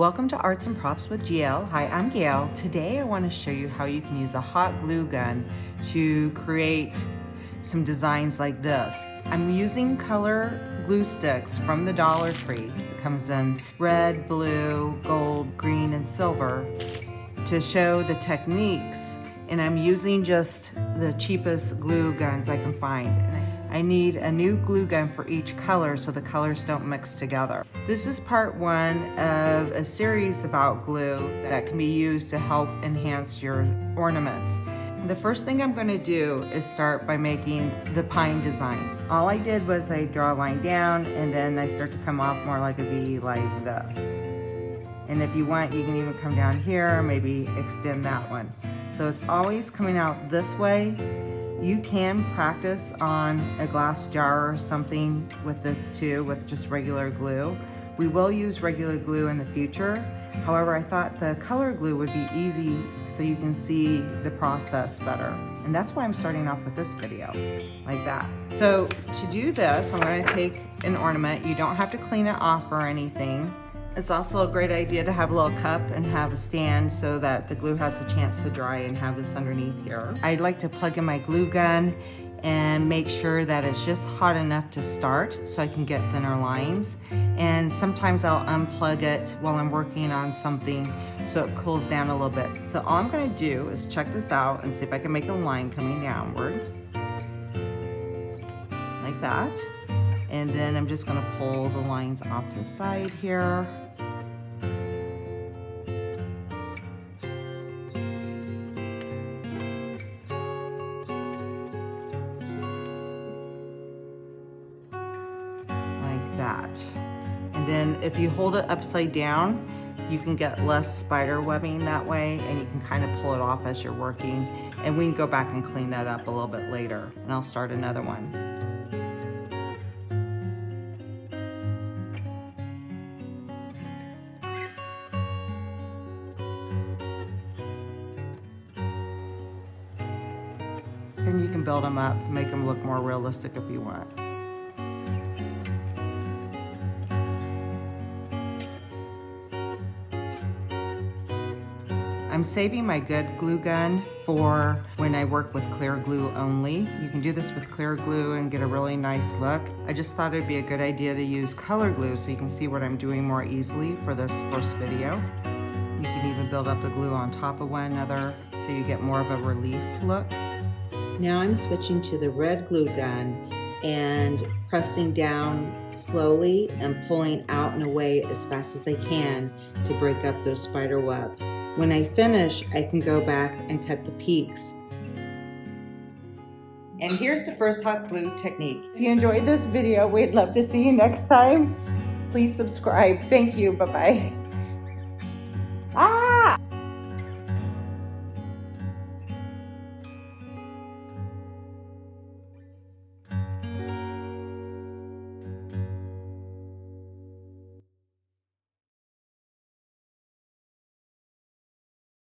Welcome to Arts and Props with GL. Hi, I'm Gail. Today I want to show you how you can use a hot glue gun to create some designs like this. I'm using color glue sticks from the Dollar Tree. It comes in red, blue, gold, green, and silver to show the techniques. And I'm using just the cheapest glue guns I can find. I need a new glue gun for each color so the colors don't mix together. This is part one of a series about glue that can be used to help enhance your ornaments. The first thing I'm going to do is start by making the pine design. All I did was I draw a line down and then I start to come off more like a V like this. And if you want, you can even come down here or maybe extend that one. So it's always coming out this way. You can practice on a glass jar or something with this too, with just regular glue. We will use regular glue in the future. However, I thought the color glue would be easy so you can see the process better. And that's why I'm starting off with this video, like that. So to do this, I'm gonna take an ornament. You don't have to clean it off or anything. It's also a great idea to have a little cup and have a stand so that the glue has a chance to dry and have this underneath here. I'd like to plug in my glue gun and make sure that it's just hot enough to start so I can get thinner lines. And sometimes I'll unplug it while I'm working on something so it cools down a little bit. So all I'm gonna do is check this out and see if I can make a line coming downward, like that. And then I'm just gonna pull the lines off to the side here. Like that. And then if you hold it upside down, you can get less spider webbing that way, and you can kind of pull it off as you're working. And we can go back and clean that up a little bit later, and I'll start another one. And you can build them up, make them look more realistic if you want. I'm saving my good glue gun for when I work with clear glue only. You can do this with clear glue and get a really nice look. I just thought it'd be a good idea to use color glue so you can see what I'm doing more easily for this first video. You can even build up the glue on top of one another so you get more of a relief look. Now I'm switching to the red glue gun and pressing down slowly and pulling out and away as fast as I can to break up those spider webs. When I finish, I can go back and cut the peaks. And here's the first hot glue technique. If you enjoyed this video, we'd love to see you next time. Please subscribe. Thank you. Bye-bye.